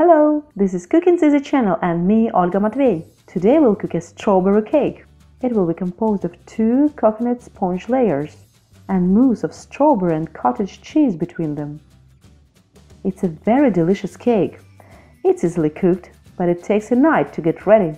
Hello, this is Cooking's Easy channel and me, Olga Matvey. Today we'll cook a strawberry cake. It will be composed of 2 coconut sponge layers and mousse of strawberry and cottage cheese between them. It's a very delicious cake. It's easily cooked, but it takes a night to get ready.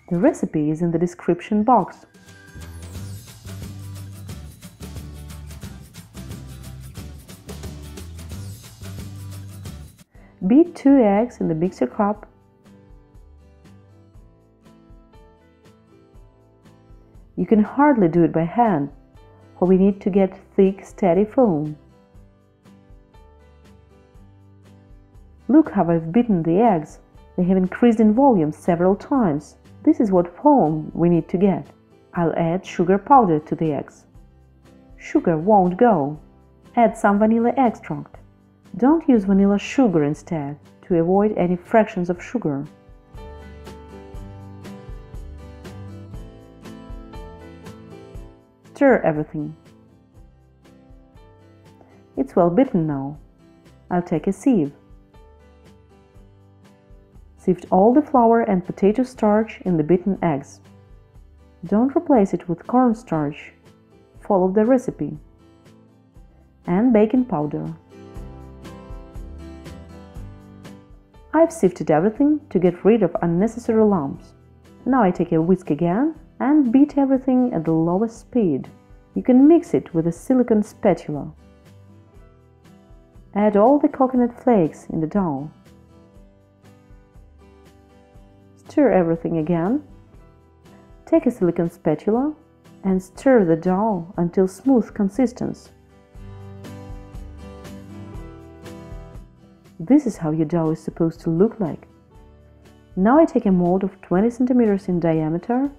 The recipe is in the description box. Beat 2 eggs in the mixer cup. You can hardly do it by hand, for we need to get thick, steady foam. Look how I've beaten the eggs. They have increased in volume several times. This is what foam we need to get. I'll add sugar powder to the eggs. Sugar won't go. Add some vanilla extract. Don't use vanilla sugar instead, to avoid any fractions of sugar. Stir everything. It's well beaten now. I'll take a sieve. Sift all the flour and potato starch in the beaten eggs. Don't replace it with cornstarch. Follow the recipe. And baking powder. I've sifted everything to get rid of unnecessary lumps. Now I take a whisk again and beat everything at the lowest speed. You can mix it with a silicone spatula. Add all the coconut flakes in the dough. Stir everything again. Take a silicone spatula and stir the dough until smooth consistence. This is how your dough is supposed to look like. Now I take a mold of 20 cm in diameter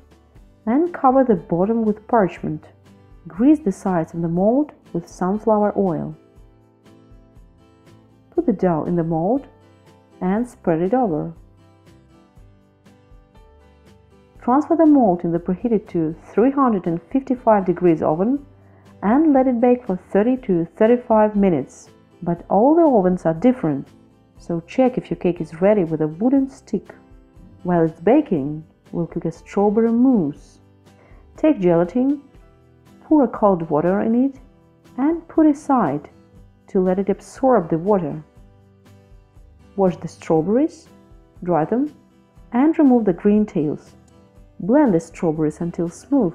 and cover the bottom with parchment. Grease the sides of the mold with sunflower oil. Put the dough in the mold and spread it over. Transfer the mold in the preheated to 355 degrees oven and let it bake for 30 to 35 minutes. But all the ovens are different, so check if your cake is ready with a wooden stick. While it's baking, we'll cook a strawberry mousse. Take gelatine, pour cold water in it, and put aside to let it absorb the water. Wash the strawberries, dry them, and remove the green tails. Blend the strawberries until smooth.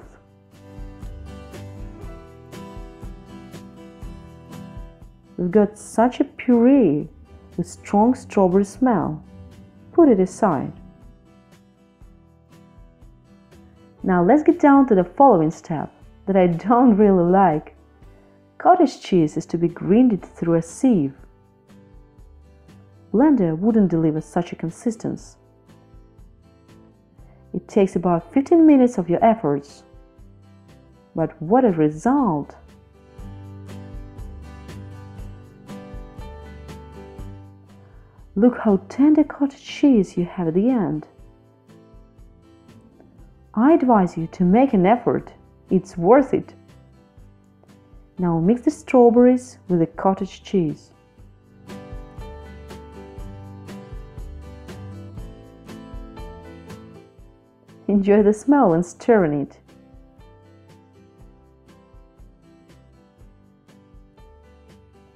We've got such a puree with strong strawberry smell. Put it aside. Now let's get down to the following step that I don't really like. Cottage cheese is to be grinded through a sieve. Blender wouldn't deliver such a consistency. It takes about 15 minutes of your efforts. But what a result! Look how tender cottage cheese you have at the end. I advise you to make an effort. It's worth it. Now mix the strawberries with the cottage cheese. Enjoy the smell when stirring it.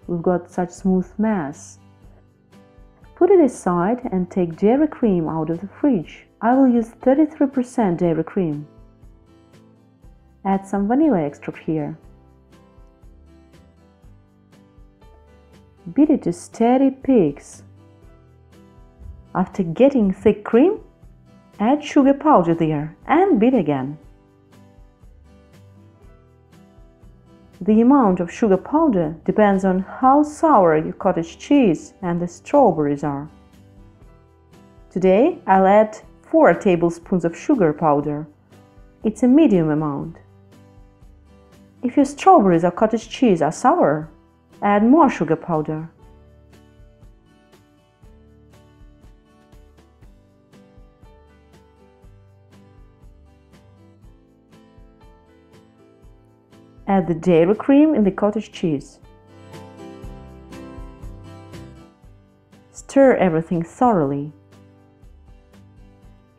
We've got such smooth mass. Put it aside and take dairy cream out of the fridge. I will use 33% dairy cream. Add some vanilla extract here. Beat it to steady peaks. After getting thick cream, add sugar powder there and beat again. The amount of sugar powder depends on how sour your cottage cheese and the strawberries are. Today I'll add 4 tablespoons of sugar powder. It's a medium amount. If your strawberries or cottage cheese are sour, add more sugar powder. Add the dairy cream in the cottage cheese. Stir everything thoroughly.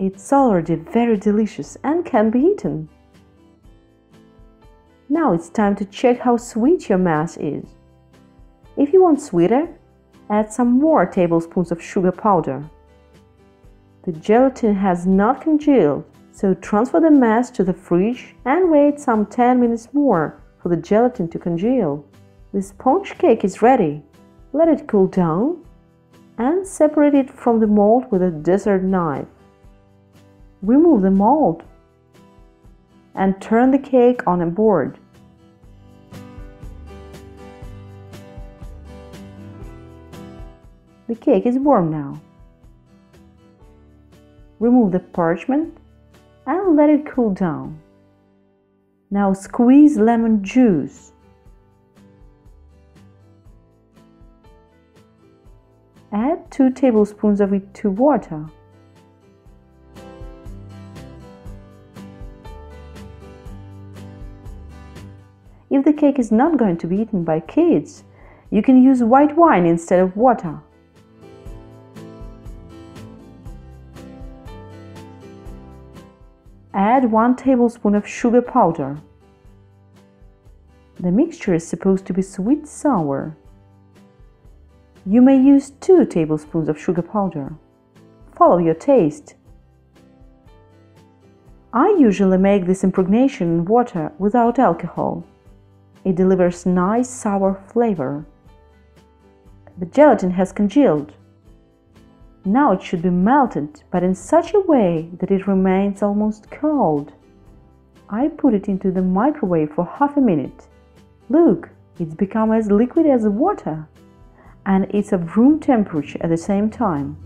It's already very delicious and can be eaten. Now it's time to check how sweet your mass is. If you want sweeter, add some more tablespoons of sugar powder. The gelatin has not congealed, so transfer the mass to the fridge and wait some 10 minutes more for the gelatin to congeal. The sponge cake is ready. Let it cool down and separate it from the mold with a dessert knife. Remove the mold and turn the cake on a board. The cake is warm now. Remove the parchment and let it cool down. Now squeeze lemon juice. Add 2 tablespoons of it to water. If the cake is not going to be eaten by kids, you can use white wine instead of water. Add 1 tablespoon of sugar powder. The mixture is supposed to be sweet-sour. You may use 2 tablespoons of sugar powder. Follow your taste. I usually make this impregnation in water without alcohol. It delivers nice sour flavor. The gelatin has congealed. Now it should be melted, but in such a way that it remains almost cold. I put it into the microwave for half a minute. Look, it's become as liquid as water, and it's of room temperature at the same time.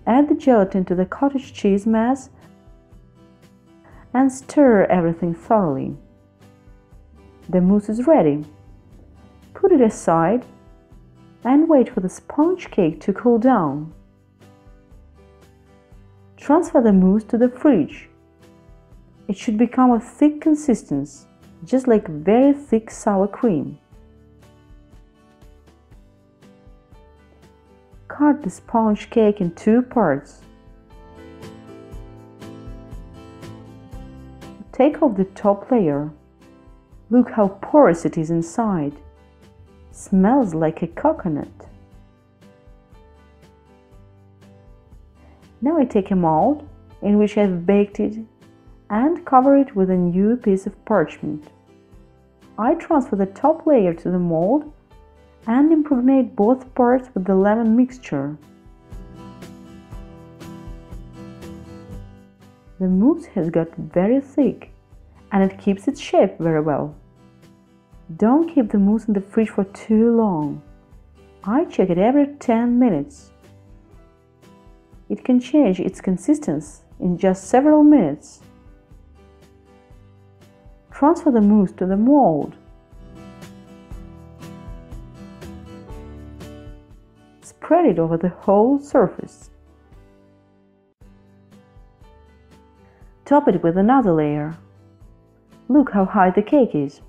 Add the gelatin to the cottage cheese mass and stir everything thoroughly. The mousse is ready. Put it aside and wait for the sponge cake to cool down. Transfer the mousse to the fridge. It should become a thick consistency, just like very thick sour cream. Cut the sponge cake in 2 parts. Take off the top layer. Look how porous it is inside. Smells like a coconut. Now I take a mold in which I've baked it and cover it with a new piece of parchment. I transfer the top layer to the mold and impregnate both parts with the lemon mixture. The mousse has got very thick and it keeps its shape very well. Don't keep the mousse in the fridge for too long. I check it every 10 minutes. It can change its consistency in just several minutes. Transfer the mousse to the mold. Spread it over the whole surface. Top it with another layer. Look how high the cake is.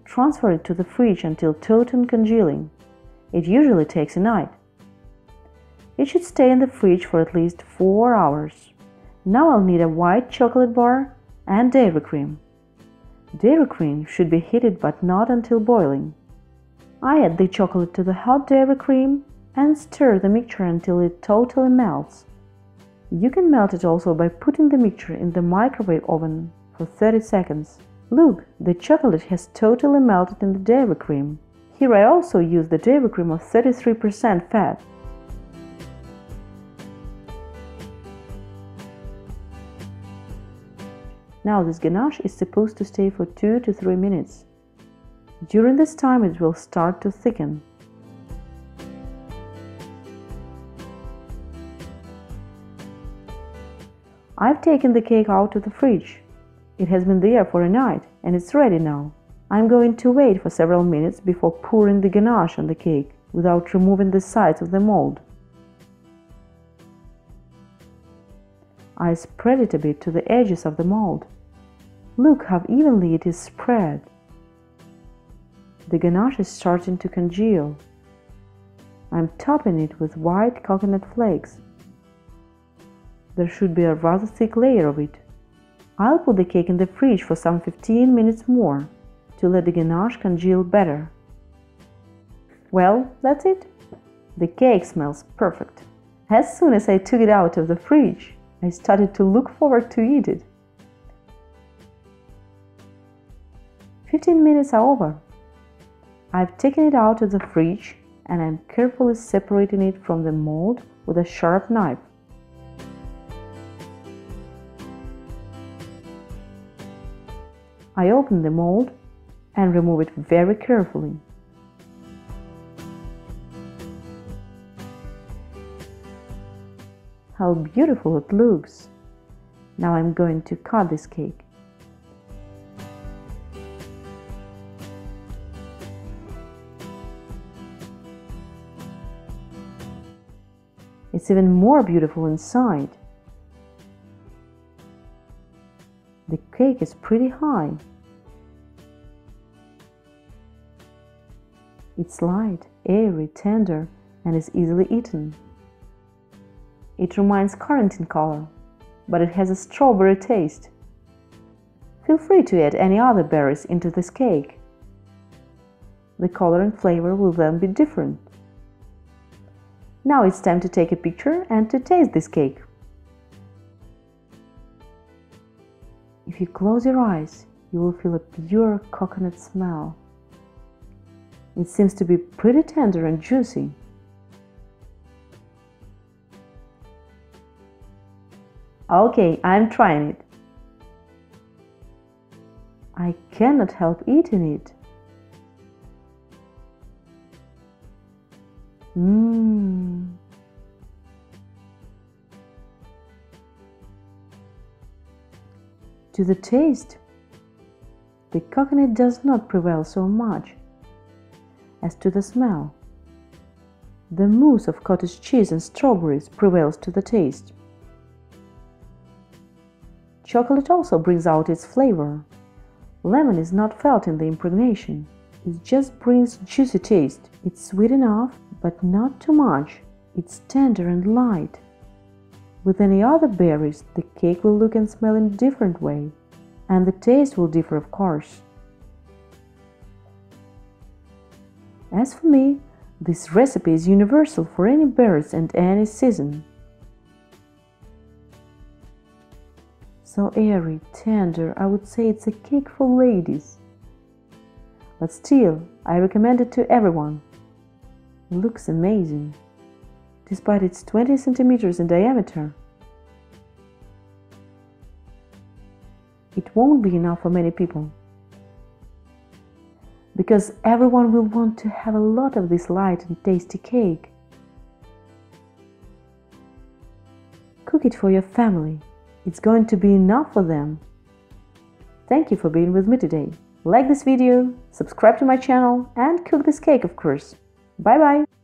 Transfer it to the fridge until total congealing. It usually takes a night. It should stay in the fridge for at least 4 hours. Now I'll need a white chocolate bar and dairy cream. Dairy cream should be heated but not until boiling. I add the chocolate to the hot dairy cream and stir the mixture until it totally melts. You can melt it also by putting the mixture in the microwave oven for 30 seconds. Look, the chocolate has totally melted in the dairy cream. Here I also use the dairy cream of 33% fat. Now this ganache is supposed to stay for 2 to 3 minutes. During this time it will start to thicken. I've taken the cake out of the fridge. It has been there for a night and it's ready now. I'm going to wait for several minutes before pouring the ganache on the cake without removing the sides of the mold. I spread it a bit to the edges of the mold. Look how evenly it is spread. The ganache is starting to congeal. I'm topping it with white coconut flakes. There should be a rather thick layer of it. I'll put the cake in the fridge for some 15 minutes more to let the ganache congeal better. Well, that's it. The cake smells perfect. As soon as I took it out of the fridge, I started to look forward to eat it. 15 minutes are over. I've taken it out of the fridge and I'm carefully separating it from the mold with a sharp knife. I open the mold and remove it very carefully. How beautiful it looks! Now I'm going to cut this cake. It's even more beautiful inside. The cake is pretty high. It's light, airy, tender, and is easily eaten. It reminds currant in color, but it has a strawberry taste. Feel free to add any other berries into this cake. The color and flavor will then be different. Now it's time to take a picture and to taste this cake. If you close your eyes, you will feel a pure coconut smell. It seems to be pretty tender and juicy. Okay, I'm trying it. I cannot help eating it. To the taste, the coconut does not prevail so much. As to the smell, the mousse of cottage cheese and strawberries prevails to the taste. Chocolate also brings out its flavor. Lemon is not felt in the impregnation. It just brings juicy taste. It's sweet enough, but not too much. It's tender and light. With any other berries, the cake will look and smell in a different way, and the taste will differ, of course. As for me, this recipe is universal for any berries and any season. So airy, tender, I would say it's a cake for ladies. But still, I recommend it to everyone. It looks amazing, despite its 20 centimeters in diameter. It won't be enough for many people, because everyone will want to have a lot of this light and tasty cake. Cook it for your family. It's going to be enough for them. Thank you for being with me today. Like this video, subscribe to my channel, and cook this cake, of course. Bye bye!